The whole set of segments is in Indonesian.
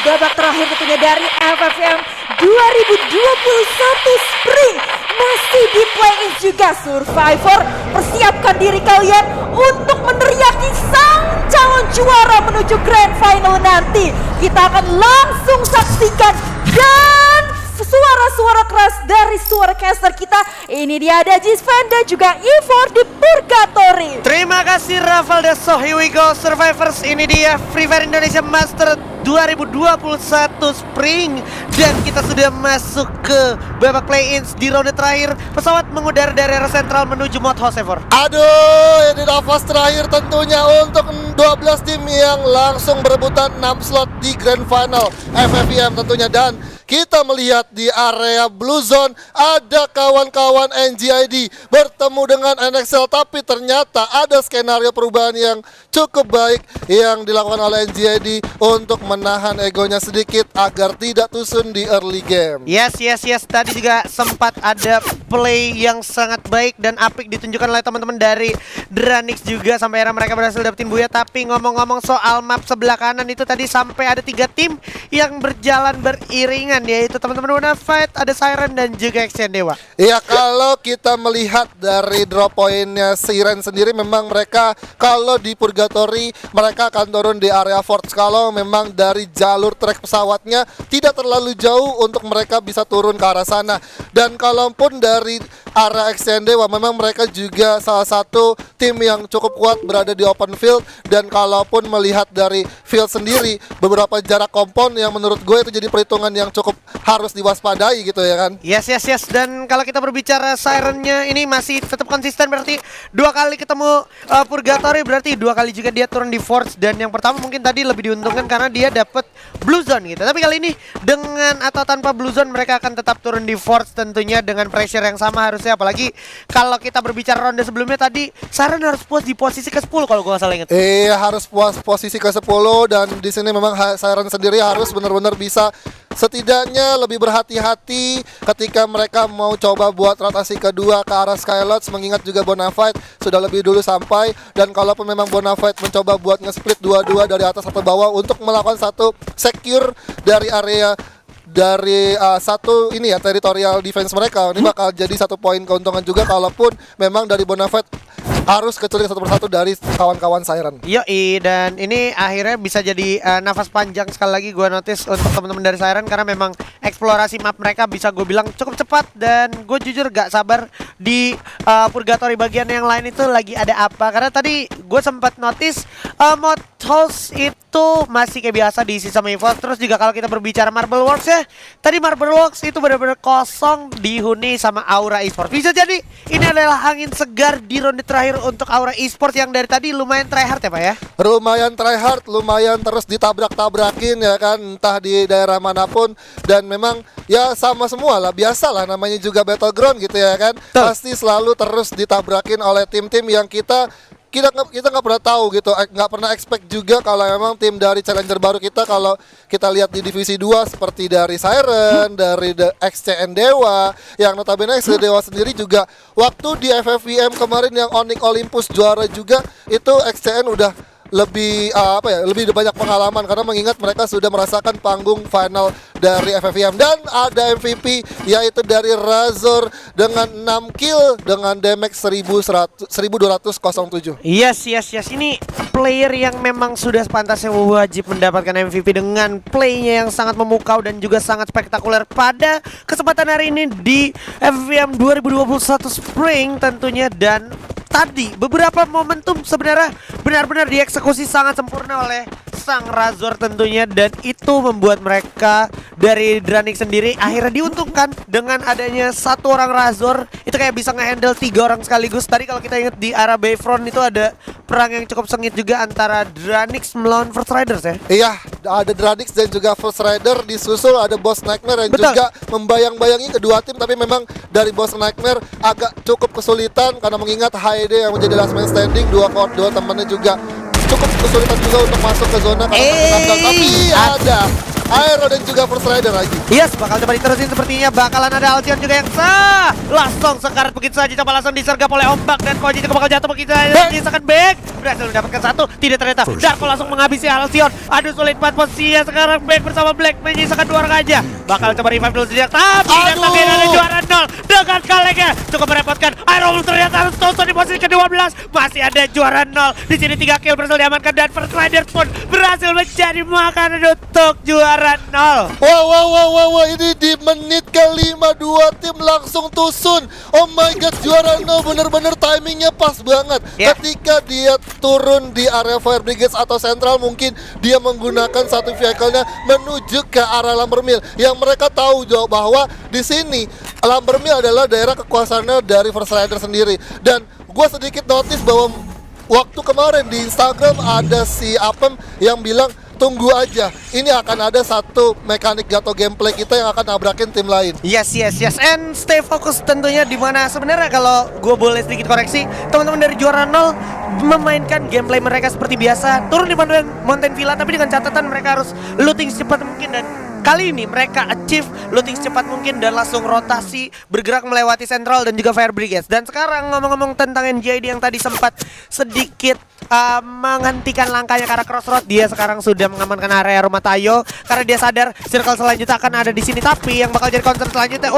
babak terakhir tentunya dari FFM 2021 Spring. Masih di play-in juga Survivor. Persiapkan diri kalian untuk meneriaki sang calon juara menuju Grand Final nanti. Kita akan langsung saksikan dan suara-suara keras dari suara caster kita. Ini dia ada Jisvan dan juga Ivor di Purgatory. Terima kasih Rafael dan so here we go Survivors. Ini dia Free Fire Indonesia Master 2021 Spring. Dan kita sudah masuk ke babak play-ins di ronde terakhir. Pesawat mengudara dari area sentral menuju mod host Ivor. Aduh, ini nafas terakhir tentunya untuk 12 tim yang langsung berebutan 6 slot di Grand Final FFM tentunya. Dan kita melihat di area Blue Zone ada kawan-kawan NGID bertemu dengan NXL, tapi ternyata ada skenario perubahan yang cukup baik yang dilakukan oleh NGID untuk menahan egonya sedikit agar tidak tusun di early game. Yes. Tadi juga sempat ada play yang sangat baik dan apik ditunjukkan oleh teman-teman dari Dranix juga sampai era mereka berhasil dapetin buya. Tapi ngomong-ngomong soal map sebelah kanan itu tadi sampai ada 3 tim yang berjalan beriringan, yaitu teman-teman Bonafight, ada Siren dan juga Action Dewa. Iya, kalau kita melihat dari drop pointnya Siren sendiri, memang mereka kalau di Purgatory mereka akan turun di area Forts. Kalau memang dari jalur trek pesawatnya tidak terlalu jauh untuk mereka bisa turun ke arah sana. Dan kalaupun dari area Action Dewa, memang mereka juga salah satu tim yang cukup kuat berada di open field. Dan kalaupun melihat dari field sendiri, beberapa jarak kompon yang menurut gue itu jadi perhitungan yang cukup harus diwaspadai gitu ya kan. Yes. Dan kalau kita berbicara Sirennya ini masih tetap konsisten, berarti 2 kali ketemu Purgatory, berarti 2 kali juga dia turun di Force. Dan yang pertama mungkin tadi lebih diuntungkan karena dia dapat Blue Zone gitu. Tapi kali ini dengan atau tanpa Blue Zone mereka akan tetap turun di Force tentunya dengan pressure yang sama harusnya. Apalagi kalau kita berbicara ronde sebelumnya tadi Siren harus puas di posisi ke-10 kalau gue gak salah ingat. Harus puas posisi ke-10 dan di sini memang Siren sendiri harus benar-benar bisa setidaknya lebih berhati-hati ketika mereka mau coba buat rotasi kedua ke arah Skylots, mengingat juga Bonafight sudah lebih dulu sampai. Dan kalaupun memang Bonafight mencoba buat nge-split dua-dua dari atas atau bawah untuk melakukan satu secure dari area dari satu ini ya territorial defense mereka, ini bakal jadi 1 poin keuntungan juga kalaupun memang dari Bonafight harus kecuali satu persatu dari kawan-kawan Siren. Yoi, dan ini akhirnya bisa jadi nafas panjang sekali lagi gue notice untuk teman-teman dari Siren, karena memang eksplorasi map mereka bisa gue bilang cukup cepat. Dan gue jujur gak sabar di Purgatory bagian yang lain itu lagi ada apa, karena tadi gue sempat notice mod house itu masih kayak biasa diisi sama Evo. Terus juga kalau kita berbicara Marble Works ya, tadi Marble Works itu benar-benar kosong dihuni sama Aura Esports. Bisa jadi ini adalah angin segar di ronde terakhir untuk Aura Esports yang dari tadi lumayan tryhard ya Pak ya? Lumayan tryhard, lumayan terus ditabrak-tabrakin ya kan, entah di daerah manapun. Dan memang ya sama semua lah, biasa lah, namanya juga Battleground gitu ya kan. Pasti selalu terus ditabrakin oleh tim-tim yang kita nggak pernah tahu gitu, nggak pernah expect juga kalau memang tim dari challenger baru kita, kalau kita lihat di divisi 2 seperti dari Siren, dari XCN Dewa, yang notabene XCN Dewa sendiri juga waktu di FFVM kemarin yang Onyx Olympus juara juga, itu XCN udah lebih lebih banyak pengalaman karena mengingat mereka sudah merasakan panggung final dari FFVM. Dan ada MVP yaitu dari Razor dengan 6 kill dengan damage 1207. Yes. Ini player yang memang sudah sepantasnya wajib mendapatkan MVP dengan playnya yang sangat memukau dan juga sangat spektakuler pada kesempatan hari ini di FFVM 2021 Spring tentunya. Dan tadi beberapa momentum sebenarnya benar-benar dieksekusi sangat sempurna oleh sang Razor tentunya, dan itu membuat mereka dari Dranix sendiri akhirnya diuntungkan dengan adanya 1 orang Razor itu kayak bisa ngehandle 3 orang sekaligus. Tadi kalau kita ingat di arah Bayfront itu ada perang yang cukup sengit juga antara Dranix melawan First Riders ya. Iya, ada Dranix dan juga First Rider, disusul ada Boss Nightmare yang juga membayang-bayangi kedua tim. Tapi memang dari Boss Nightmare agak cukup kesulitan karena mengingat HID yang menjadi last man standing, dua temannya juga cukup kesulitan juga untuk masuk ke zona karena tapi ada Aero dan juga First Rider lagi. Yes, bakal coba diterusin sepertinya. Bakalan ada Altion juga yang langsung sekarat begitu saja. Coba langsung disergap oleh ombak. Dan Koji juga bakal jatuh begitu saja. Menyisakan back. Berhasil mendapatkan satu. Tidak ternyata. Darko langsung menghabisi Altion. Aduh, sulit banget posisinya. Sekarang back bersama Black. Menyisakan 2 orang aja. Bakal coba revive dulu sejak. Tapi tapi ada juara 0. Dengan kalengnya cukup merepotkan. Iron ternyata harus tonton di posisi ke-12. Masih ada juara 0. Di sini 3 kill berhasil diamankan. Dan First Rider pun berhasil menjadi makanan untuk juara 0. Wow, ini di menit ke-5 dua tim langsung tusun. Oh my god, juara 0 bener-bener timingnya pas banget. Ketika dia turun di area Fire Brigade atau Central, mungkin dia menggunakan satu vehicle-nya menuju ke arah Lumbermill. Yang mereka tahu bahwa di sini Lumbermill adalah daerah kekuasaannya dari First Rider sendiri. Dan gue sedikit notice bahwa waktu kemarin di Instagram ada si Apem yang bilang tunggu aja, ini akan ada satu mekanik atau gameplay kita yang akan nabrakin tim lain. Yes, and stay fokus tentunya, dimana sebenarnya kalau gue boleh sedikit koreksi, teman-teman dari juara 0 memainkan gameplay mereka seperti biasa, turun di Mountain Villa, tapi dengan catatan mereka harus looting secepat mungkin. Dan kali ini mereka achieve looting secepat mungkin dan langsung rotasi bergerak melewati Central dan juga Fire Brigade. Dan sekarang ngomong-ngomong tentang NJD yang tadi sempat sedikit menghentikan langkahnya ke arah Crossroad, dia sekarang sudah mengamankan area rumah Tayo karena dia sadar circle selanjutnya akan ada di sini. Tapi yang bakal jadi concern selanjutnya,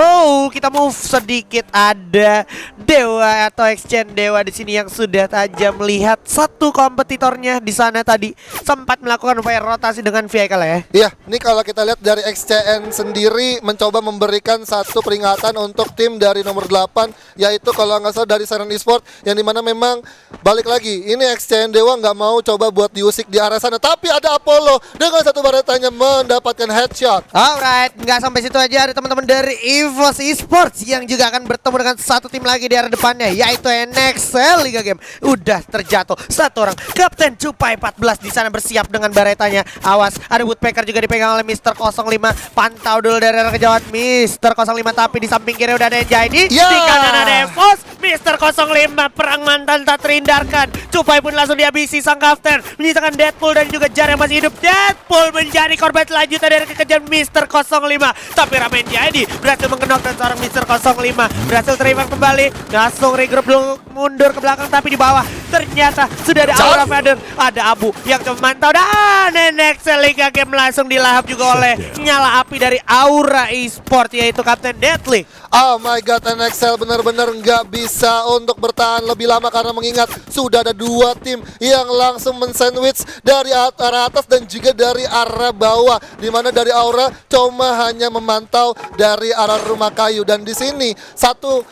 kita move sedikit, ada Dewa atau Exchange Dewa di sini yang sudah saja melihat satu kompetitornya di sana tadi sempat melakukan upaya rotasi dengan vehicle ya. Iya, ini kalau kita lihat dari XCN sendiri mencoba memberikan satu peringatan untuk tim dari nomor 8, yaitu kalau nggak salah dari Siren Esport, yang dimana memang balik lagi ini XCN Dewa nggak mau coba buat diusik di arah sana, tapi ada Apollo dengan satu baretanya mendapatkan headshot. Alright, nggak sampai situ aja, ada teman-teman dari EVOS Esports yang juga akan bertemu dengan satu tim lagi di arah depannya, yaitu NXL Liga Game. Udah terjatuh satu orang, Kapten Cupai 14 di sana bersiap dengan baretanya. Awas, ada Woodpecker juga dipegang oleh Mr. 05. Pantau dulu dari arah kejauhan Mr. 05, tapi di samping kiri udah ada NJD. Di kanan ada EVOS. Mr. 05 perang mantan tak terhindarkan. Cupai pun langsung dihabisi sang Kapten, menyisakan Deadpool dan juga Jar yang masih hidup. Deadpool menjadi korban selanjutnya dari kekejar Mr. 05. Tapi Ramen jadi berhasil mengenok dan seorang Mr. 05 berhasil terima kembali. Langsung regroup dulu, mundur ke belakang, tapi di bawah ternyata sudah ada Aura Vader. Ada Abu yang coba memantau dan NXL Liga Game langsung dilahap juga oleh nyala api dari Aura Esport, yaitu Kapten Deadly. Oh my god, NXL benar-benar nggak bisa untuk bertahan lebih lama karena mengingat sudah ada dua tim yang langsung men-sandwich dari arah atas dan juga dari arah bawah, dimana dari Aura cuma hanya memantau dari arah rumah kayu. Dan di sini satu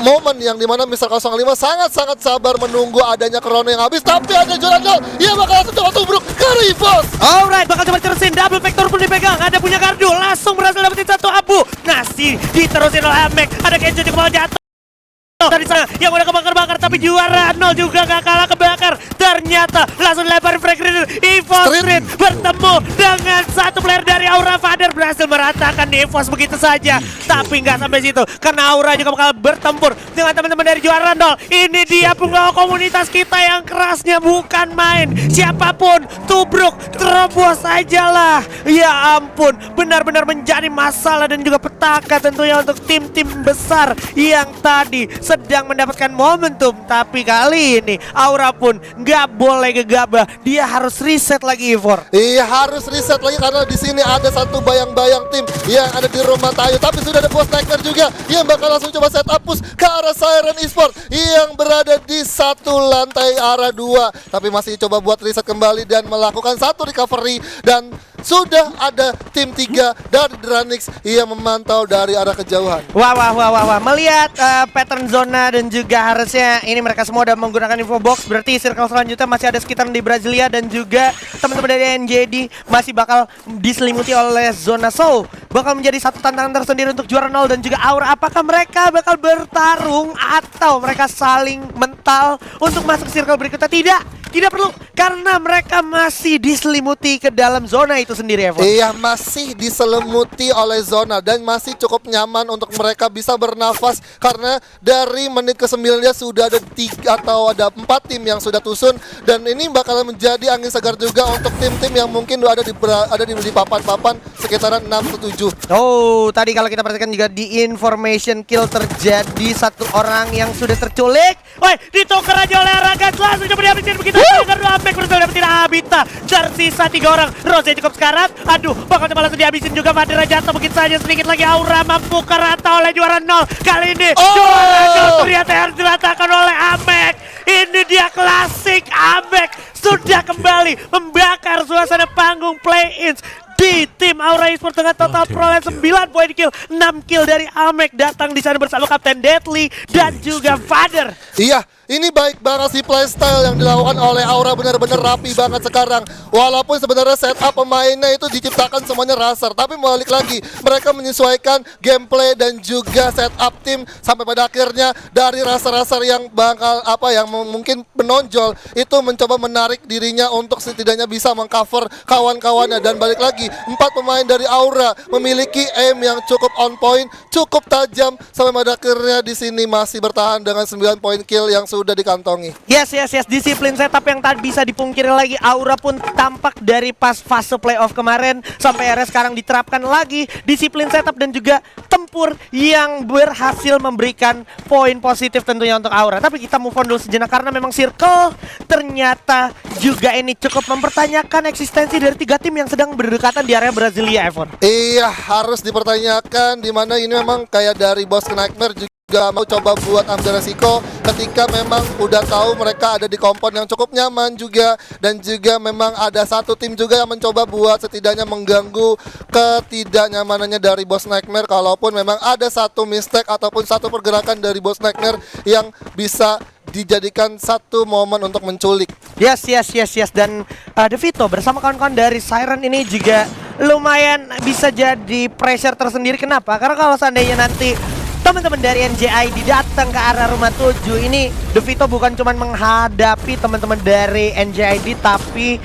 momen yang dimana Mr. 05 sangat-sangat sabar menunggu adanya Chrono yang habis, tapi ada Jorandol, ia bakal langsung coba tubruk ke Rivos. Alright, bakal coba terusin, double vector pun dipegang, ada punya Gardu, langsung berhasil dapetin satu Abu. Nasi diterusin oleh Amek, ada Kenjo di bawah jatuh dari sana yang udah kebakar-bakar, tapi juara 0 juga gak kalah kebakar. Ternyata langsung lempar frag grenade. EVOS Street bertemu dengan satu player dari Aura Vader, berhasil meratakan EVOS begitu saja. Tapi nggak sampai situ karena Aura juga bakal bertempur dengan teman-teman dari juara 0. Ini dia penggawa komunitas kita yang kerasnya bukan main. Siapapun tubruk, terobos aja lah. Ya ampun, benar-benar menjadi masalah dan juga petaka tentunya untuk tim-tim besar yang tadi sedang mendapatkan momentum. Tapi kali ini Aura pun nggak boleh gegabah, dia harus reset lagi, Ivor. Iya, harus reset lagi karena di sini ada satu bayang-bayang tim yang ada di rumah Tayo, tapi sudah ada Boss Nightmare juga yang bakal langsung coba set up push ke arah Siren Esport yang berada di satu lantai arah 2, tapi masih coba buat reset kembali dan melakukan satu recovery. Dan sudah ada tim 3 dari Dranix yang memantau dari arah kejauhan. Wah. Melihat pattern zona dan juga harusnya ini mereka semua udah menggunakan info box, berarti circle selanjutnya masih ada sekitar di Brasilia dan juga teman-teman dari NJD masih bakal diselimuti oleh zona. So, bakal menjadi satu tantangan tersendiri untuk juara 0 dan juga Aura. Apakah mereka bakal bertarung atau mereka saling mental untuk masuk circle berikutnya? Tidak. tidak perlu karena mereka masih diselimuti ke dalam zona itu sendiri, Evo. Iya, masih diselimuti oleh zona dan masih cukup nyaman untuk mereka bisa bernafas karena dari menit ke-9 dia sudah ada 3 atau ada 4 tim yang sudah tusun, dan ini bakalan menjadi angin segar juga untuk tim-tim yang mungkin ada di papan-papan sekitaran 6-7. Oh, tadi kalau kita perhatikan juga di information kill terjadi satu orang yang sudah terculik. Woi, ditukar aja oleh Aragas, langsung coba dihabisin begitu. Karena Amek berusaha dapetin Habita. Tersisa 3 orang. Rose cukup sekarat. Aduh, bakal coba langsung dihabisin juga. Fadira jatuh begitu saja. Sedikit lagi Aura mampu kerata oleh juara 0. Kali ini juara 0 ternyata harus diratakan oleh Amek. Ini dia klasik Amek. Sudah kembali membakar suasana panggung play-ins di tim Aura Esports dengan total perolehan 9 poin kill. 6 kill dari Amek datang di sana bersama Kapten Deadly dan juga Father. Iya, ini baik banget sih playstyle yang dilakukan oleh Aura, benar-benar rapi banget sekarang. Walaupun sebenarnya setup pemainnya itu diciptakan semuanya raser, tapi balik lagi mereka menyesuaikan gameplay dan juga setup tim sampai pada akhirnya dari raser-raser yang mungkin menonjol itu mencoba menarik dirinya untuk setidaknya bisa mengcover kawan-kawannya. Dan balik lagi 4 pemain dari Aura memiliki aim yang cukup on point, cukup tajam sampai pada akhirnya di sini masih bertahan dengan 9 poin kill yang sudah dikantongi. Yes. Disiplin setup yang tak bisa dipungkiri lagi. Aura pun tampak dari pas fase playoff kemarin sampai akhirnya sekarang diterapkan lagi disiplin setup dan juga tempur yang berhasil memberikan poin positif tentunya untuk Aura. Tapi kita move on dulu sejenak karena memang Circle ternyata juga ini cukup mempertanyakan eksistensi dari 3 tim yang sedang berdekatan di area Brasilia, Evon. Iya, harus dipertanyakan, dimana ini memang kayak dari Bos Nightmare juga mau coba buat ambil resiko ketika memang udah tahu mereka ada di kompon yang cukup nyaman juga, dan juga memang ada satu tim juga yang mencoba buat setidaknya mengganggu ketidaknyamanannya dari Bos Nightmare kalaupun memang ada satu mistake ataupun satu pergerakan dari Bos Nightmare yang bisa dijadikan satu momen untuk menculik. Yes. Dan Devito bersama kawan-kawan dari Siren ini juga lumayan bisa jadi pressure tersendiri. Kenapa? Karena kalau seandainya nanti teman-teman dari NJID datang ke arah rumah 7 ini, Devito bukan cuma menghadapi teman-teman dari NJID, tapi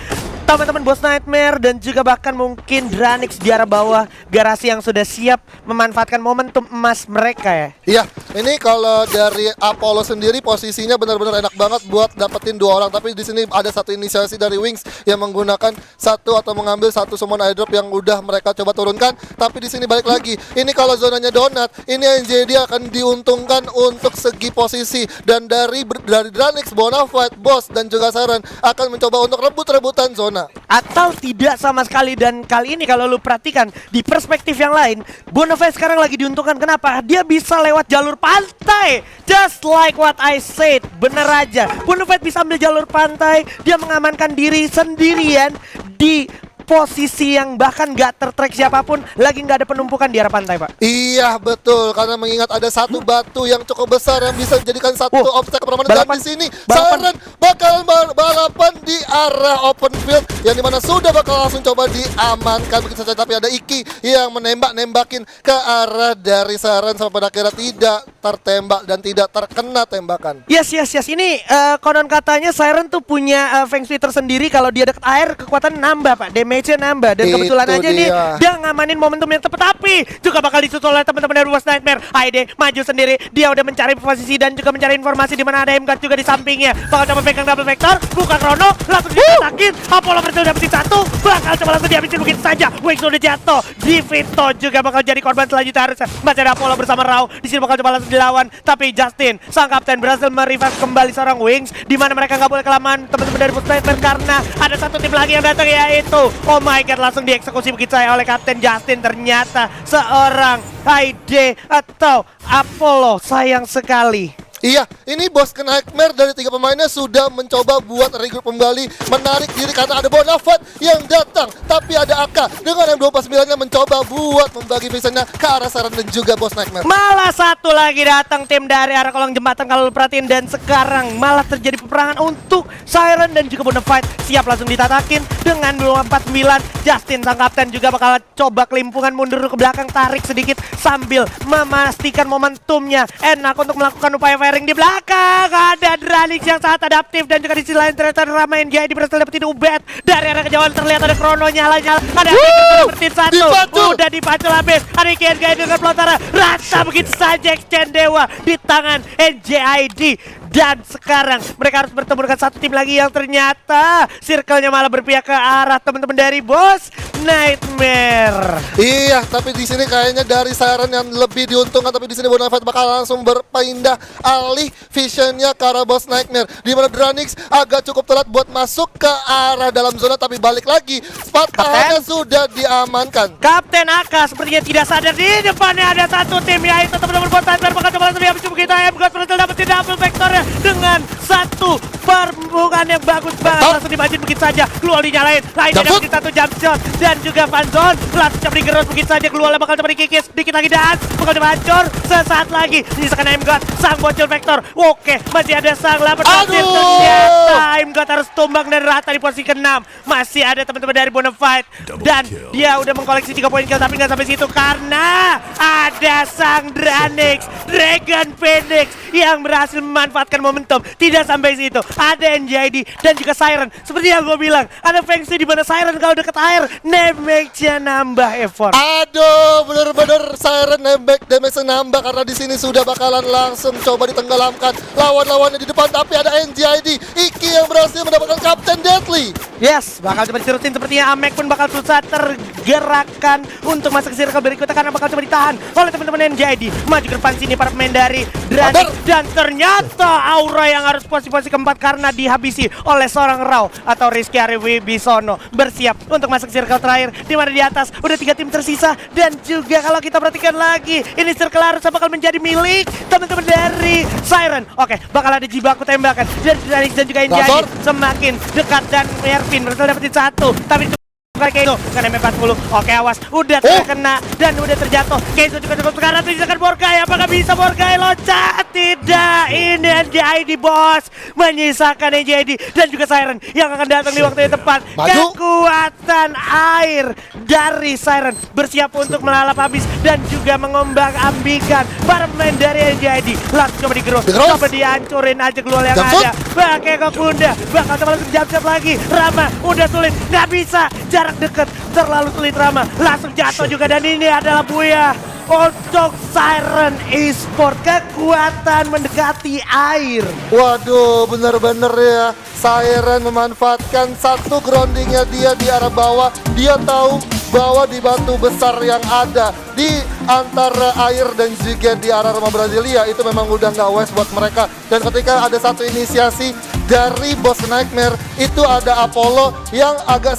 teman-teman Bos Nightmare dan juga bahkan mungkin Dranix di arah bawah garasi yang sudah siap memanfaatkan momentum emas mereka ya. Iya, ini kalau dari Apollo sendiri posisinya benar-benar enak banget buat dapetin 2 orang, tapi di sini ada satu inisiasi dari Wings yang menggunakan satu atau mengambil satu summon airdrop yang udah mereka coba turunkan. Tapi di sini balik lagi, ini kalau zonanya donat, ini NJD akan diuntungkan untuk segi posisi, dan dari Dranix, Bonafide, Boss dan juga Siren akan mencoba untuk rebut-rebutan zona. Atau tidak sama sekali. Dan kali ini kalau lu perhatikan di perspektif yang lain, Bonafide sekarang lagi diuntungkan. Kenapa? Dia bisa lewat jalur pantai. Just like what I said. Bener aja, Bonafide bisa ambil jalur pantai. Dia mengamankan diri sendirian di posisi yang bahkan gak tertrack siapapun, lagi gak ada penumpukan di arah pantai, Pak. Iya betul, karena mengingat ada satu batu yang cukup besar yang bisa dijadikan satu obstacle permanen. Dan di sini Siren bakal balapan di arah open field yang dimana sudah bakal langsung coba diamankan begitu saja, tapi ada Iki yang nembakin ke arah dari Siren sampai pada akhirnya tidak tertembak dan tidak terkena tembakan. Yes. Ini konon katanya Siren tuh punya Feng Shui tersendiri. Kalau dia dekat air kekuatan nambah, Pak. Damage-nya nambah. Dan kebetulan aja nih dia ngamanin momentum yang tepat. Tapi juga bakal disusul oleh teman-teman dari Bos Nightmare. ID maju sendiri. Dia udah mencari posisi dan juga mencari informasi di mana ada M-Guard juga di sampingnya. Bakal coba pegang double vector, buka Chrono, langsung diatakin. Apollo berhasil dapetin 1, bakal coba langsung dihabisin begitu saja. Wings udah jatuh. Devito juga bakal jadi korban selanjutnya. Harusnya masih ada Apollo bersama Rao. Di sini bakal coba langsung dilawan. Tapi Justin, sang kapten, berhasil merevive kembali seorang Wings, di mana mereka nggak boleh kelamaan teman-teman dari Bos Nightmare karena ada satu tim lagi yang datang, yaitu oh my god, langsung dieksekusi begitu saya oleh Kapten Justin. Ternyata seorang ID atau Apollo, sayang sekali. Iya, ini Bos Nightmare dari 3 pemainnya sudah mencoba buat regroup kembali, menarik diri karena ada Bonafide yang datang, tapi ada AK dengan M249-nya mencoba buat membagi visionnya ke arah Siren dan juga Bos Nightmare. Malah satu lagi datang tim dari arah kolong jembatan kalau lu perhatiin, dan sekarang malah terjadi peperangan untuk Siren dan juga Bonafide. Siap langsung ditatakin dengan 249. Justin sang kapten juga bakal coba kelimpungan mundur ke belakang, tarik sedikit sambil memastikan momentumnya enak untuk melakukan upaya Scaling di belakang, ada Dranix yang sangat adaptif dan juga di sisi lain ternyata Rama NJID berhasil dapetin Ubed. Dari arah kejauhan terlihat ada Chrono nyala-nyala, ada Bertin satu, Dipacu. udah dipacu habis. Ada Kian Gai dengan pelontaran, rata begitu saja Exchange Dewa di tangan NJID. Dan sekarang mereka harus bertemu dengan satu tim lagi yang ternyata circle-nya malah berpihak ke arah teman-teman dari Bos Nightmare. Iya, tapi di sini kayaknya dari Siren yang lebih diuntungkan, tapi di sini Bonafide bakal langsung berpindah alih visionnya ke arah Boss Nightmare. Di mana Dranix agak cukup telat buat masuk ke arah dalam zona, tapi balik lagi spot tahannya sudah diamankan. Kapten AK sepertinya tidak sadar di depannya ada satu tim yaitu teman-teman Bos Nightmare bakal coba langsung dihabis kita. MGOT berhasil dapetin double vectornya dengan satu permukaan yang bagus banget. Langsung dimajin begitu saja. Keluar dinyalain, lainnya dapetin satu jump shot dan juga Fanzone langsung coba digerus begitu saja. Keluarnya bakal coba dikikis dikit lagi dan bakal coba hancur sesaat lagi. Menyisakan MGOT sang bocil vector. Oke, masih ada sang lapar aktif. Ternyata MGOT harus tumbang dan rata di posisi ke-6. Masih ada teman-teman dari Bonafide dan dia udah mengkoleksi 3 poin kill, tapi nggak sampai situ karena ada sang Dranix, Dragon Phoenix yang berhasil memanfaatkan momentum. Tidak sampai situ, ada NJID dan juga Siren. Seperti yang gue bilang, ada Fengsi di mana Siren kalau deket air damage-nya nambah effort. Aduh, bener-bener Siren nembek damage nambah karena di sini sudah bakalan langsung coba ditenggelamkan lawan-lawannya di depan, tapi ada NJID, Iki yang berhasil mendapatkan Captain Deadly. Yes, bakal coba diterusin sepertinya. Amek pun bakal susah tergerakkan untuk masuk ke circle berikutnya karena bakal coba ditahan oleh teman-teman NJID. Maju ke depan sini para pemain dari Dranix dan ternyata Aura yang harus posisi keempat karena dihabisi oleh seorang Raw atau Rizky Ariwibisono bersiap untuk masuk circle terakhir di mana di atas udah 3 tim tersisa dan juga kalau kita perhatikan lagi ini circle harusnya bakal menjadi milik teman-teman dari Siren. Oke, bakal ada jibaku tembakan dari Dranix dan juga NJID semakin dekat dan Mervin berhasil dapetin satu tapi bukan Keizo, bukan M40. Oke, awas, udah terkena dan udah terjatuh. Keizo juga cukup sekarang menyisakan Borgai. Apakah bisa Borgai loncat? Tidak, ini NJID bos menyisakan NJID dan juga Siren yang akan datang di waktu yang tepat. Kekuatan air dari Siren bersiap untuk melalap habis dan juga mengombang-ambingkan para pemain dari NJID. Langsung coba digerus, coba dihancurin aja keluar yang ada. Pakai kok bunda, bakal coba langsung jump lagi. Rama udah sulit, nggak bisa. Jarak dekat terlalu sulit Rama, langsung jatuh juga dan ini adalah Buya untuk Siren Esport. Kekuatan mendekati air. Waduh, bener-bener ya, Siren memanfaatkan satu groundingnya dia di arah bawah. Dia tahu bahwa di batu besar yang ada di antara air dan juga di arah rumah Brasilia itu memang udah nggak wise buat mereka. Dan ketika ada satu inisiasi dari Boss Nightmare, itu ada Apollo yang agak